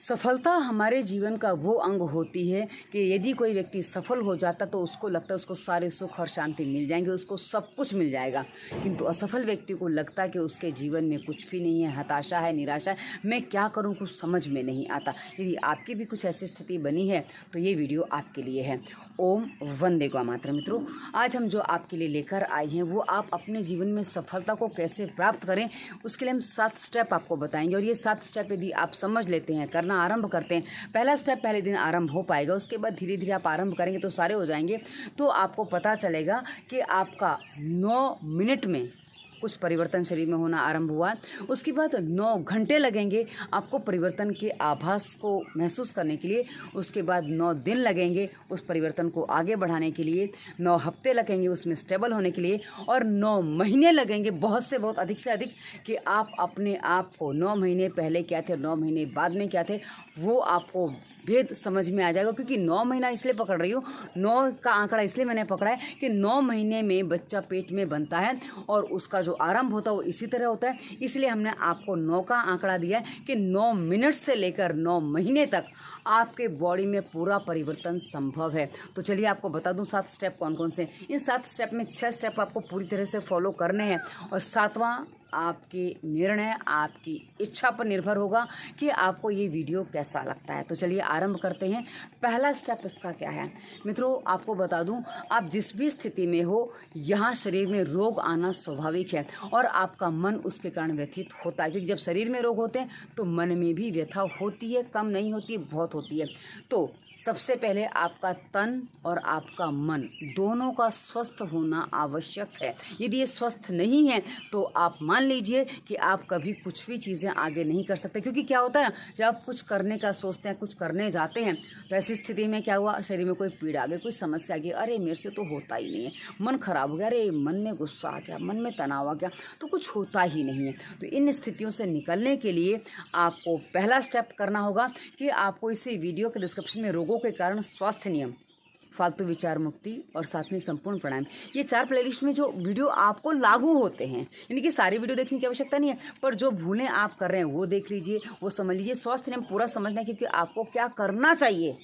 सफलता हमारे जीवन का वो अंग होती है कि यदि कोई व्यक्ति सफल हो जाता तो उसको लगता है उसको सारे सुख और शांति मिल जाएंगे, उसको सब कुछ मिल जाएगा। किंतु असफल व्यक्ति को लगता है कि उसके जीवन में कुछ भी नहीं है, हताशा है, निराशा है, मैं क्या करूं कुछ समझ में नहीं आता। यदि आपकी भी कुछ ऐसी स्थिति बनी है तो ये वीडियो आपके लिए है। ओम वंदे गौ मातरम। मित्रों, आज हम जो आपके लिए लेकर आए हैं वो आप अपने जीवन में सफलता को कैसे प्राप्त करें उसके लिए हम 7 स्टेप आपको बताएंगे। और ये 7 स्टेप यदि आप समझ लेते हैं, करना आरंभ करते हैं, पहला स्टेप पहले दिन आरंभ हो पाएगा, उसके बाद धीरे धीरे आप आरंभ करेंगे तो सारे हो जाएंगे। तो आपको पता चलेगा कि आपका 9 मिनट में कुछ परिवर्तन शरीर में होना आरंभ हुआ है। उसके बाद 9 घंटे लगेंगे आपको परिवर्तन के आभास को महसूस करने के लिए। उसके बाद 9 दिन लगेंगे उस परिवर्तन को आगे बढ़ाने के लिए, 9 हफ्ते लगेंगे उसमें स्टेबल होने के लिए, और 9 महीने लगेंगे बहुत से बहुत अधिक से अधिक कि आप अपने आप को 9 महीने पहले क्या थे, 9 महीने बाद में क्या थे, वो आपको भेद समझ में आ जाएगा। क्योंकि 9 महीना इसलिए पकड़ रही हूँ, 9 का आंकड़ा इसलिए मैंने पकड़ा है कि 9 महीने में बच्चा पेट में बनता है और उसका जो आरंभ होता है वो इसी तरह होता है। इसलिए हमने आपको 9 का आंकड़ा दिया है कि 9 मिनट से लेकर 9 महीने तक आपके बॉडी में पूरा परिवर्तन संभव है। तो चलिए आपको बता दूं 7 स्टेप कौन कौन से। इन 7 स्टेप में 6 स्टेप आपको पूरी तरह से फॉलो करने हैं और 7वां आपके निर्णय, आपकी इच्छा पर निर्भर होगा कि आपको ये वीडियो कैसा लगता है। तो चलिए आरंभ करते हैं। पहला स्टेप इसका क्या है मित्रों, आपको बता दूं, आप जिस भी स्थिति में हो यहाँ शरीर में रोग आना स्वाभाविक है और आपका मन उसके कारण व्यथित होता है। क्योंकि जब शरीर में रोग होते हैं तो मन में भी व्यथा होती है, कम नहीं होती है, बहुत होती है। तो सबसे पहले आपका तन और आपका मन दोनों का स्वस्थ होना आवश्यक है। यदि ये स्वस्थ नहीं है तो आप मान लीजिए कि आप कभी कुछ भी चीज़ें आगे नहीं कर सकते। क्योंकि क्या होता है, जब आप कुछ करने का सोचते हैं, कुछ करने जाते हैं, तो ऐसी स्थिति में क्या हुआ, शरीर में कोई पीड़ा आ गई, कोई समस्या आ गई, अरे मेरे से तो होता ही नहीं है, मन खराब हो गया, अरे मन में गुस्सा आ गया, मन में तनाव आ गया, तो कुछ होता ही नहीं है। तो इन स्थितियों से निकलने के लिए आपको पहला स्टेप करना होगा कि आपको इसी वीडियो के डिस्क्रिप्शन में रोगों के कारण स्वास्थ्य नियम, फालतू विचार मुक्ति और साथ में संपूर्ण प्राणायाम, ये 4 प्लेलिस्ट में जो वीडियो आपको लागू होते हैं, यानी कि सारी वीडियो देखने की आवश्यकता नहीं है, पर जो भूलें आप कर रहे हैं वो देख लीजिए, वो समझ लीजिए। स्वास्थ्य नियम पूरा समझना है क्योंकि आपको क्या करना चाहिए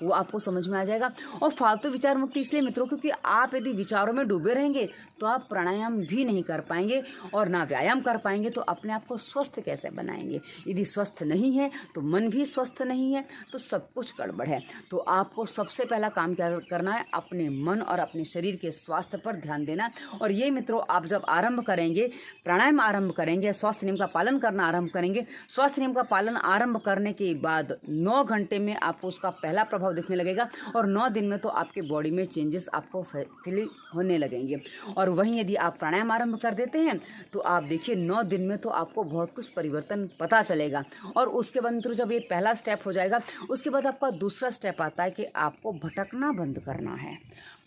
वो आपको समझ में आ जाएगा। और फालतू विचार मुक्ति इसलिए मित्रों क्योंकि आप यदि विचारों में डूबे रहेंगे तो आप प्राणायाम भी नहीं कर पाएंगे और ना व्यायाम कर पाएंगे, तो अपने आप को स्वस्थ कैसे बनाएंगे। यदि स्वस्थ नहीं है तो मन भी स्वस्थ नहीं है तो सब कुछ गड़बड़ है। तो आपको सबसे पहला काम क्या करना है, अपने मन और अपने शरीर के स्वास्थ्य पर ध्यान देना। और ये मित्रों आप जब आरंभ करेंगे, प्राणायाम आरंभ करेंगे, स्वास्थ्य नियम का पालन करना आरंभ करेंगे, स्वास्थ्य नियम का पालन आरंभ करने के बाद 9 घंटे में आपको उसका पहला प्रभाव दिखने लगेगा और 9 दिन में तो आपके बॉडी में चेंजेस आपको फील होने लगेंगे। और वहीं यदि आप प्राणायाम आरंभ कर देते हैं तो आप देखिए 9 दिन में तो आपको बहुत कुछ परिवर्तन पता चलेगा। और उसके बाद मित्रों जब ये पहला स्टेप हो जाएगा, उसके बाद आपका दूसरा स्टेप आता है कि आपको भटकना बंद करना है।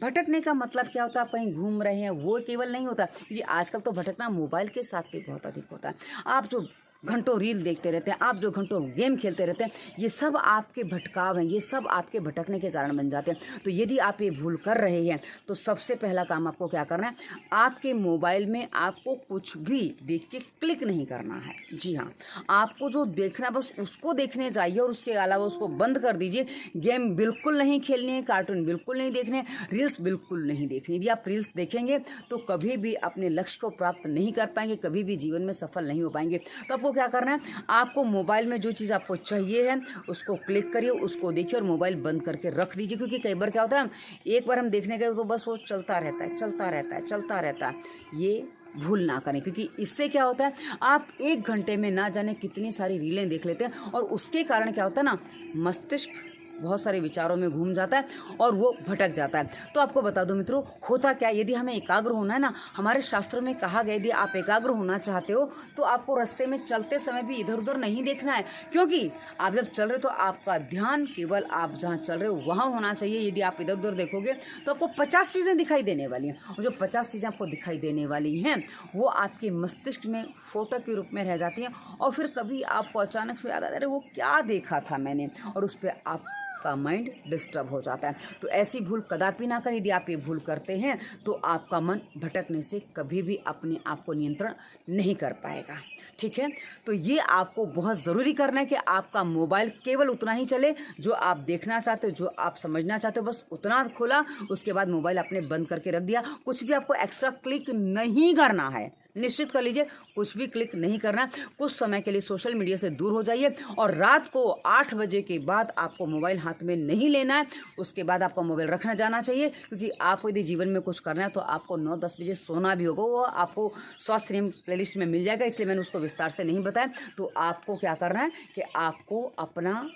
भटकने का मतलब क्या होता है, आप कहीं घूम रहे हैं वो केवल नहीं होता, क्योंकि आजकल तो भटकना मोबाइल के साथ भी बहुत अधिक होता है। आप जो घंटों रील देखते रहते हैं, आप जो घंटों गेम खेलते रहते हैं, ये सब आपके भटकाव हैं, ये सब आपके भटकने के कारण बन जाते हैं। तो यदि आप ये भूल कर रहे हैं तो सबसे पहला काम आपको क्या करना है, आपके मोबाइल में आपको कुछ भी देख के क्लिक नहीं करना है। जी हाँ, आपको जो देखना बस उसको देखने जाइए और उसके अलावा उसको बंद कर दीजिए। गेम बिल्कुल नहीं खेलनी है, कार्टून बिल्कुल नहीं देखने, रील्स बिल्कुल नहीं देखनी। यदि आप रील्स देखेंगे तो कभी भी अपने लक्ष्य को प्राप्त नहीं कर पाएंगे, कभी भी जीवन में सफल नहीं हो पाएंगे। तो आपको क्या करना है, आपको मोबाइल में जो चीज़ आपको चाहिए है उसको क्लिक करिए, उसको देखिए और मोबाइल बंद करके रख दीजिए। क्योंकि कई बार क्या होता है, एक बार हम देखने गए तो बस वो चलता रहता है, चलता रहता है, चलता रहता है। ये भूल ना करें, क्योंकि इससे क्या होता है, आप 1 घंटे में ना जाने कितनी सारी रीलें देख लेते हैं और उसके कारण क्या होता है ना, मस्तिष्क बहुत सारे विचारों में घूम जाता है और वो भटक जाता है। तो आपको बता दो मित्रों, होता क्या, यदि हमें एकाग्र होना है ना, हमारे शास्त्रों में कहा गया यदि आप एकाग्र होना चाहते हो तो आपको रास्ते में चलते समय भी इधर उधर नहीं देखना है। क्योंकि आप जब चल रहे हो तो आपका ध्यान केवल आप जहाँ चल रहे हो वहाँ होना चाहिए। यदि आप इधर उधर देखोगे तो आपको 50 चीज़ें दिखाई देने वाली हैं और जो 50 चीज़ें आपको दिखाई देने वाली हैं वो आपके मस्तिष्क में फोटो के रूप में रह जाती हैं और फिर कभी आपको अचानक से याद आता है अरे वो क्या देखा था मैंने, और उस पर आप का माइंड डिस्टर्ब हो जाता है। तो ऐसी भूल कदापि ना करें। यदि आप ये भूल करते हैं तो आपका मन भटकने से कभी भी अपने आप को नियंत्रण नहीं कर पाएगा। ठीक है। तो ये आपको बहुत ज़रूरी करना है कि आपका मोबाइल केवल उतना ही चले जो आप देखना चाहते हो, जो आप समझना चाहते हो, बस उतना खोला, उसके बाद मोबाइल आपने बंद करके रख दिया। कुछ भी आपको एक्स्ट्रा क्लिक नहीं करना है, निश्चित कर लीजिए, कुछ भी क्लिक नहीं करना। कुछ समय के लिए सोशल मीडिया से दूर हो जाइए और रात को 8 बजे के बाद आपको मोबाइल हाथ में नहीं लेना है। उसके बाद आपका मोबाइल रखना जाना चाहिए, क्योंकि आपको यदि जीवन में कुछ करना है तो आपको 9-10 बजे सोना भी होगा। वो आपको स्वास्थ्य नियम प्लेलिस्ट में मिल जाएगा, इसलिए मैंने उसको विस्तार से नहीं बताया। तो आपको क्या करना है कि आपको अपना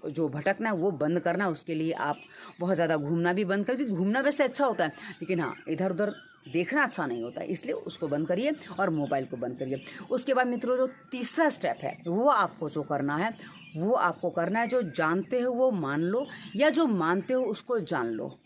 जो भटकना है वो बंद करना है। उसके लिए आप बहुत ज़्यादा घूमना भी बंद कर दीजिए। घूमना वैसे अच्छा होता है, लेकिन हाँ, इधर उधर देखना अच्छा नहीं होता है, इसलिए उसको बंद करिए और मोबाइल को बंद करिए। उसके बाद मित्रों, जो तीसरा स्टेप है वो आपको जो करना है वो आपको करना है, जो जानते हो वो मान लो, या जो मानते हो उसको जान लो।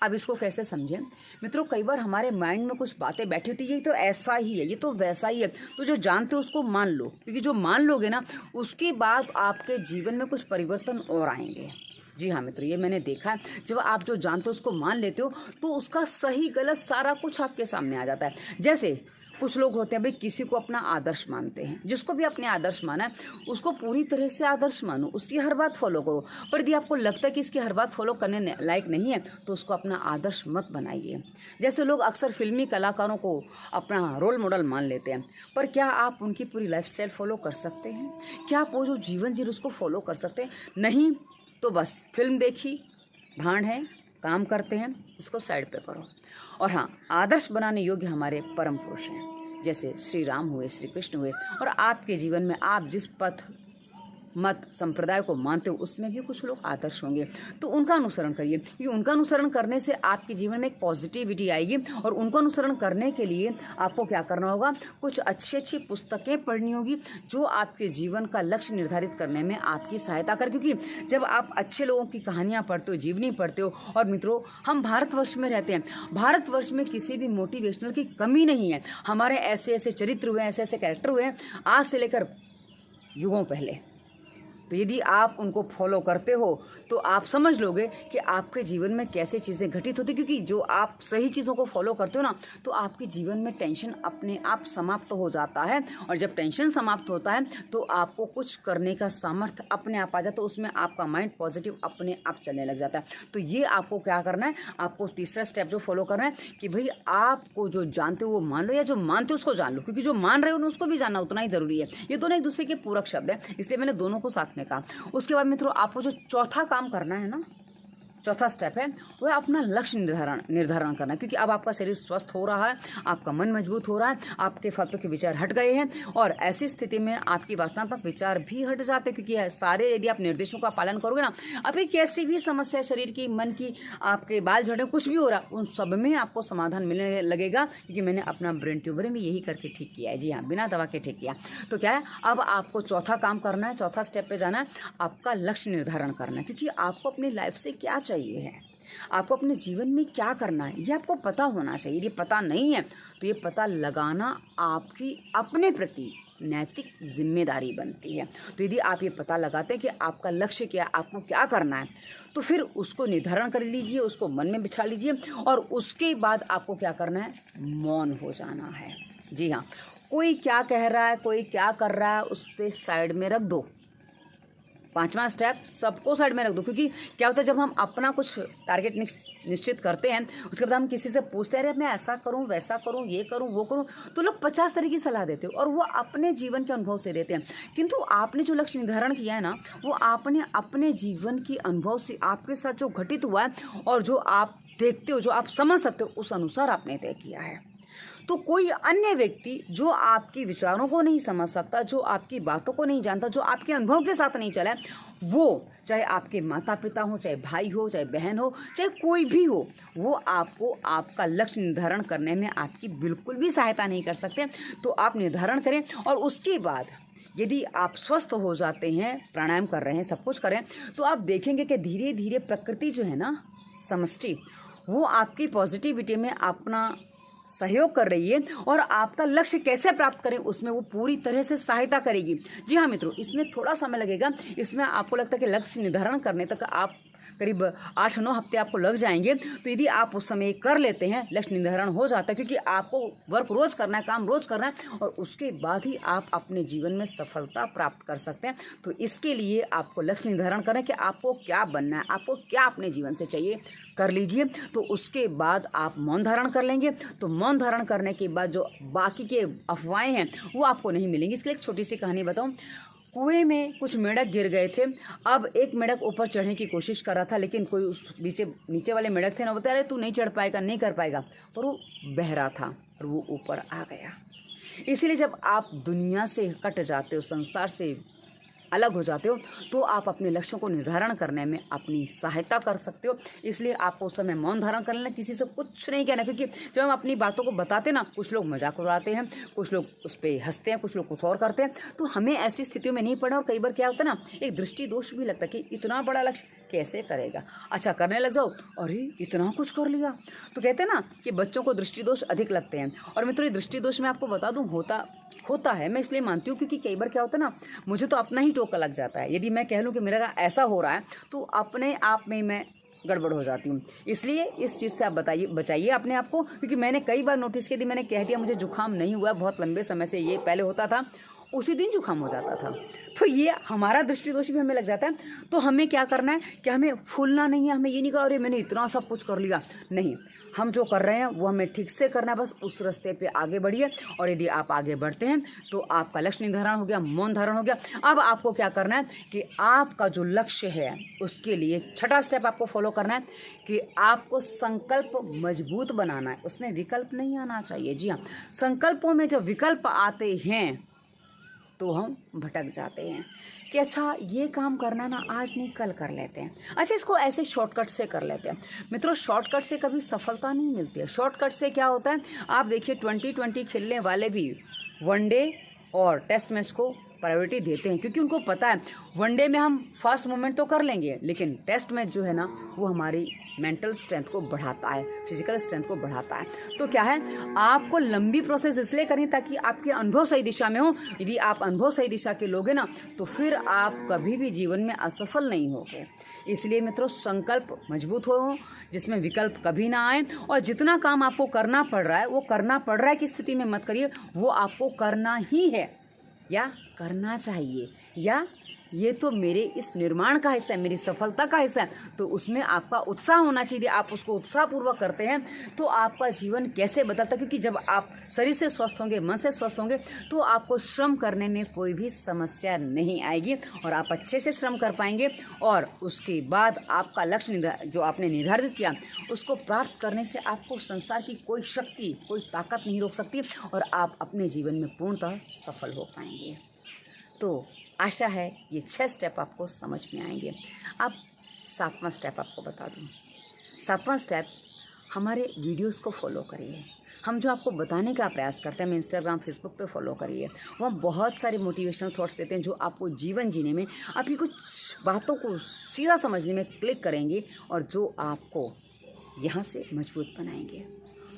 अब इसको कैसे समझें मित्रों, कई बार हमारे माइंड में कुछ बातें बैठी होती है, ये तो ऐसा ही है, ये तो वैसा ही है। तो जो जानते हो उसको मान लो, क्योंकि जो मान लोगे ना, उसके बाद आपके जीवन में कुछ परिवर्तन और आएंगे। जी हाँ मित्रों, ये मैंने देखा है। जब आप जो जानते हो उसको मान लेते हो तो उसका सही गलत सारा कुछ आपके सामने आ जाता है। जैसे कुछ लोग होते हैं भाई, किसी को अपना आदर्श मानते हैं, जिसको भी अपने आदर्श माना है उसको पूरी तरह से आदर्श मानो, उसकी हर बात फॉलो करो। पर यदि आपको लगता है कि इसकी हर बात फॉलो करने लायक नहीं है तो उसको अपना आदर्श मत बनाइए। जैसे लोग अक्सर फिल्मी कलाकारों को अपना रोल मॉडल मान लेते हैं, पर क्या आप उनकी पूरी लाइफस्टाइल फॉलो कर सकते हैं? क्या आप वो जो जीवन जी उसको फॉलो कर सकते हैं? नहीं। तो बस फिल्म देखी, भांड है, काम करते हैं, इसको साइड पे करो। और हाँ, आदर्श बनाने योग्य हमारे परम पुरुष हैं, जैसे श्री राम हुए, श्री कृष्ण हुए। और आपके जीवन में आप जिस पथ मत संप्रदाय को मानते हो उसमें भी कुछ लोग आदर्श होंगे, तो उनका अनुसरण करिए, क्योंकि उनका अनुसरण करने से आपके जीवन में एक पॉजिटिविटी आएगी। और उनको अनुसरण करने के लिए आपको क्या करना होगा, कुछ अच्छी अच्छी पुस्तकें पढ़नी होगी जो आपके जीवन का लक्ष्य निर्धारित करने में आपकी सहायता कर। क्योंकि जब आप अच्छे लोगों की कहानियाँ पढ़ते हो, जीवनी पढ़ते हो, और मित्रों हम भारतवर्ष में रहते हैं, भारतवर्ष में किसी भी मोटिवेशनल की कमी नहीं है। हमारे ऐसे ऐसे चरित्र हुए, ऐसे ऐसे कैरेक्टर हुए हैं आज से लेकर युगों पहले। तो यदि आप उनको फॉलो करते हो तो आप समझ लोगे कि आपके जीवन में कैसे चीज़ें घटित होती। क्योंकि जो आप सही चीज़ों को फॉलो करते हो ना, तो आपके जीवन में टेंशन अपने आप समाप्त हो जाता है। और जब टेंशन समाप्त होता है तो आपको कुछ करने का सामर्थ्य अपने आप आ जाता है, तो उसमें आपका माइंड पॉजिटिव अपने आप चलने लग जाता है। तो ये आपको क्या करना है, आपको तीसरा स्टेप जो फॉलो करना है कि भाई आपको जो जानते हो वो मान लो, या जो मानते हो उसको जान लो। क्योंकि जो मान रहे हो उसको भी जानना उतना ही जरूरी है। ये दोनों एक दूसरे के पूरक शब्द है, इसलिए मैंने दोनों को साथ में कहा। उसके बाद मित्रों, आपको जो चौथा काम करना है ना, चौथा स्टेप है वो है अपना लक्ष्य निर्धारण करना। क्योंकि अब आपका शरीर स्वस्थ हो रहा है, आपका मन मजबूत हो रहा है, आपके फालतू के विचार हट गए हैं, और ऐसी स्थिति में आपकी वासनात्मक विचार भी हट जाते हैं। क्योंकि सारे यदि आप निर्देशों का पालन करोगे ना, अभी कैसी भी समस्या शरीर की, मन की, आपके बाल झड़े, कुछ भी हो रहा, उन सब में आपको समाधान मिलने लगेगा। क्योंकि मैंने अपना ब्रेन ट्यूमर में यही करके ठीक किया है। जी हाँ, बिना दवा के ठीक किया। तो क्या है, अब आपको चौथा काम करना है, चौथा स्टेप पे जाना है, आपका लक्ष्य निर्धारण करना है। क्योंकि आपको अपनी लाइफ से क्या चाहिए है, आपको अपने जीवन में क्या करना है, ये आपको पता होना चाहिए। ये पता नहीं है तो ये पता लगाना आपकी अपने प्रति नैतिक जिम्मेदारी बनती है। तो यदि आप ये पता लगाते हैं कि आपका लक्ष्य क्या है, आपको क्या करना है, तो फिर उसको निर्धारण कर लीजिए, उसको मन में बिछा लीजिए, और उसके बाद आपको क्या करना है, मौन हो जाना है। जी हाँ, कोई क्या कह रहा है, कोई क्या कर रहा है, उस पर साइड में रख दो। पांचवा स्टेप, सबको साइड में रख दो। क्योंकि क्या होता है, जब हम अपना कुछ टारगेट निश्चित करते हैं, उसके बाद हम किसी से पूछते हैं, अरे मैं ऐसा करूं, वैसा करूं, ये करूं, वो करूं, तो लोग 50 तरह की सलाह देते हो और वो अपने जीवन के अनुभव से देते हैं। किंतु आपने जो लक्ष्य निर्धारण किया है ना, वो आपने अपने जीवन के अनुभव से, आपके साथ जो घटित हुआ है और जो आप देखते हो, जो आप समझ सकते हो, उस अनुसार आपने तय किया है। तो कोई अन्य व्यक्ति जो आपके विचारों को नहीं समझ सकता, जो आपकी बातों को नहीं जानता, जो आपके अनुभव के साथ नहीं चला है, वो चाहे आपके माता पिता हो, चाहे भाई हो, चाहे बहन हो, चाहे कोई भी हो, वो आपको आपका लक्ष्य निर्धारण करने में आपकी बिल्कुल भी सहायता नहीं कर सकते। तो आप निर्धारण करें, और उसके बाद यदि आप स्वस्थ हो जाते हैं, प्राणायाम कर रहे हैं, सब कुछ करें, तो आप देखेंगे कि धीरे धीरे प्रकृति जो है ना, समष्टि, वो आपकी पॉजिटिविटी में अपना सहयोग कर रही है, और आपका लक्ष्य कैसे प्राप्त करें उसमें वो पूरी तरह से सहायता करेगी। जी हाँ मित्रों, इसमें थोड़ा समय लगेगा। इसमें आपको लगता है कि लक्ष्य निर्धारण करने तक आप करीब 8-9 हफ्ते आपको लग जाएंगे। तो यदि आप उस समय कर लेते हैं, लक्ष्य निर्धारण हो जाता है, क्योंकि आपको वर्क रोज करना है, काम रोज करना है, और उसके बाद ही आप अपने जीवन में सफलता प्राप्त कर सकते हैं। तो इसके लिए आपको लक्ष्य निर्धारण करें कि आपको क्या बनना है, आपको क्या अपने जीवन से चाहिए, कर लीजिए। तो उसके बाद आप मौन धारण कर लेंगे। तो मौन धारण करने के बाद जो बाकी के अफवाहें हैं वो आपको नहीं मिलेंगी। इसके लिए एक छोटी सी कहानी बताऊं। कुएं में कुछ मेंढक गिर गए थे। अब एक मेंढक ऊपर चढ़ने की कोशिश कर रहा था, लेकिन कोई उस नीचे वाले मेंढक थे ना, बता रहे तू नहीं चढ़ पाएगा, नहीं कर पाएगा, पर वो बह रहा था और वो ऊपर आ गया। इसीलिए जब आप दुनिया से कट जाते हो, संसार से अलग हो जाते हो, तो आप अपने लक्ष्यों को निर्धारण करने में अपनी सहायता कर सकते हो। इसलिए आपको उस समय मौन धारण कर लेना, किसी से कुछ नहीं कहना, क्योंकि जब हम अपनी बातों को बताते ना, कुछ लोग मजाक उड़ाते हैं, कुछ लोग उस पर हंसते हैं, कुछ लोग कुछ और करते हैं। तो हमें ऐसी स्थितियों में नहीं पड़ना। और कई बार क्या होता है ना, एक दृष्टि दोष भी लगता है कि इतना बड़ा लक्ष्य कैसे करेगा, अच्छा करने लग जाओ, अरे इतना कुछ कर लिया। तो कहते हैं ना कि बच्चों को दृष्टि दोष अधिक लगते हैं। और मित्रों, ये दृष्टि दोष मैं आपको बता दूं होता है। मैं इसलिए मानती हूँ क्योंकि कई बार क्या होता है ना, मुझे तो अपना ही टोका लग जाता है। यदि मैं कह लूँ कि मेरा ऐसा हो रहा है, तो अपने आप में मैं गड़बड़ हो जाती हूँ। इसलिए इस चीज़ से आप बचाइए अपने आप को, क्योंकि मैंने कई बार नोटिस किया, मैंने कह दिया मुझे जुकाम नहीं हुआ, बहुत लंबे समय से ये पहले होता था, उसी दिन जुकाम हो जाता था। तो ये हमारा दृष्टि दोष भी हमें लग जाता है। तो हमें क्या करना है कि हमें फूलना नहीं है, हमें ये नहीं कहा अरे मैंने इतना सब कुछ कर लिया, नहीं। हम जो कर रहे हैं वो हमें ठीक से करना है, बस उस रास्ते पे आगे बढ़िए। और यदि आप आगे बढ़ते हैं तो आपका लक्ष्य निर्धारण हो गया, मौन धारण हो गया। अब आपको क्या करना है कि आपका जो लक्ष्य है उसके लिए छठा स्टेप आपको फॉलो करना है कि आपको संकल्प मजबूत बनाना है, उसमें विकल्प नहीं आना चाहिए। जी हाँ, संकल्पों में जब विकल्प आते हैं तो हम भटक जाते हैं कि अच्छा ये काम करना ना, आज नहीं कल कर लेते हैं, अच्छा इसको ऐसे शॉर्टकट से कर लेते हैं। मित्रों, शॉर्टकट से कभी सफलता नहीं मिलती है। शॉर्टकट से क्या होता है, आप देखिए 2020 खेलने वाले भी वनडे और टेस्ट मैच को प्रायोरिटी देते हैं, क्योंकि उनको पता है वनडे में हम फास्ट मूवमेंट तो कर लेंगे, लेकिन टेस्ट मैच जो है ना वो हमारी मेंटल स्ट्रेंथ को बढ़ाता है, फिजिकल स्ट्रेंथ को बढ़ाता है। तो क्या है, आपको लंबी प्रोसेस इसलिए करनी ताकि आपके अनुभव सही दिशा में हो। यदि आप अनुभव सही दिशा के लोगे ना, तो फिर आप कभी भी जीवन में असफल नहीं होगे। इसलिए मित्रों, संकल्प मजबूत हो जिसमें विकल्प कभी ना आए, और जितना काम आपको करना पड़ रहा है वो करना पड़ रहा है की स्थिति में मत करिए, वो आपको करना ही है या करना चाहिए, या ये तो मेरे इस निर्माण का हिस्सा है, मेरी सफलता का हिस्सा है, तो उसमें आपका उत्साह होना चाहिए। आप उसको उत्साहपूर्वक करते हैं तो आपका जीवन कैसे बदलता है, क्योंकि जब आप शरीर से स्वस्थ होंगे, मन से स्वस्थ होंगे, तो आपको श्रम करने में कोई भी समस्या नहीं आएगी और आप अच्छे से श्रम कर पाएंगे। और उसके बाद आपका लक्ष्य जो आपने निर्धारित किया उसको प्राप्त करने से आपको संसार की कोई शक्ति, कोई ताकत नहीं रोक सकती, और आप अपने जीवन में पूर्णतः सफल हो पाएंगे। तो आशा है ये 6 स्टेप आपको समझ में आएंगे। अब 7वां स्टेप आपको बता दूं। 7वां स्टेप, हमारे वीडियोस को फॉलो करिए। हम जो आपको बताने का प्रयास करते हैं, हमें इंस्टाग्राम, फेसबुक पे फॉलो करिए। वहाँ बहुत सारे मोटिवेशनल थॉट्स देते हैं जो आपको जीवन जीने में, आपकी कुछ बातों को सीधा समझने में क्लिक करेंगे और जो आपको यहाँ से मजबूत बनाएंगे।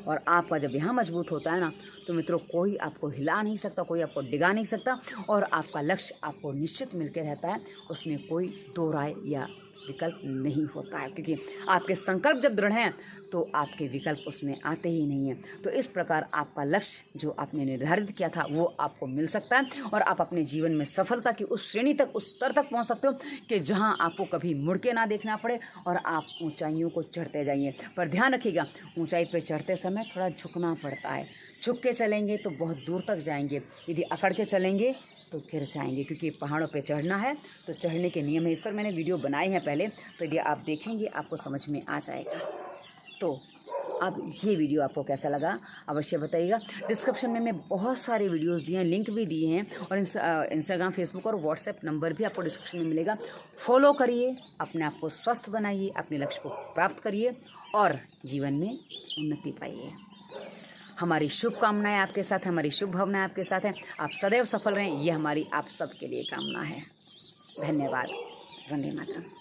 और आपका जब यहाँ मजबूत होता है ना, तो मित्रों कोई आपको हिला नहीं सकता, कोई आपको डिगा नहीं सकता, और आपका लक्ष्य आपको निश्चित मिलकर रहता है। उसमें कोई दो राय या विकल्प नहीं होता है, क्योंकि आपके संकल्प जब दृढ़ हैं तो आपके विकल्प उसमें आते ही नहीं हैं। तो इस प्रकार आपका लक्ष्य जो आपने निर्धारित किया था वो आपको मिल सकता है, और आप अपने जीवन में सफलता की उस श्रेणी तक, उस स्तर तक पहुंच सकते हो कि जहां आपको कभी मुड़ के ना देखना पड़े और आप ऊंचाइयों को चढ़ते जाइए। पर ध्यान रखिएगा, ऊंचाई पर चढ़ते समय थोड़ा झुकना पड़ता है। झुक के चलेंगे तो बहुत दूर तक जाएंगे, यदि अकड़ के चलेंगे तो गिर जाएंगे, क्योंकि पहाड़ों पे चढ़ना है तो चढ़ने के नियम है। इस पर मैंने वीडियो बनाए हैं पहले, तो यदि आप देखेंगे आपको समझ में आ जाएगा। तो अब ये वीडियो आपको कैसा लगा अवश्य बताइएगा। डिस्क्रिप्शन में मैं बहुत सारे वीडियोस दिए हैं, लिंक भी दिए हैं, और इंस्टाग्राम, फेसबुक और व्हाट्सएप नंबर भी आपको डिस्क्रिप्शन में मिलेगा। फॉलो करिए, अपने आप को स्वस्थ बनाइए, अपने लक्ष्य को प्राप्त करिए और जीवन में उन्नति पाइए। हमारी शुभकामनाएं आपके साथ है, हमारी शुभ भावनाएं आपके साथ हैं। आप सदैव सफल रहें, ये हमारी आप सबके लिए कामना है। धन्यवाद। वंदे मातरम।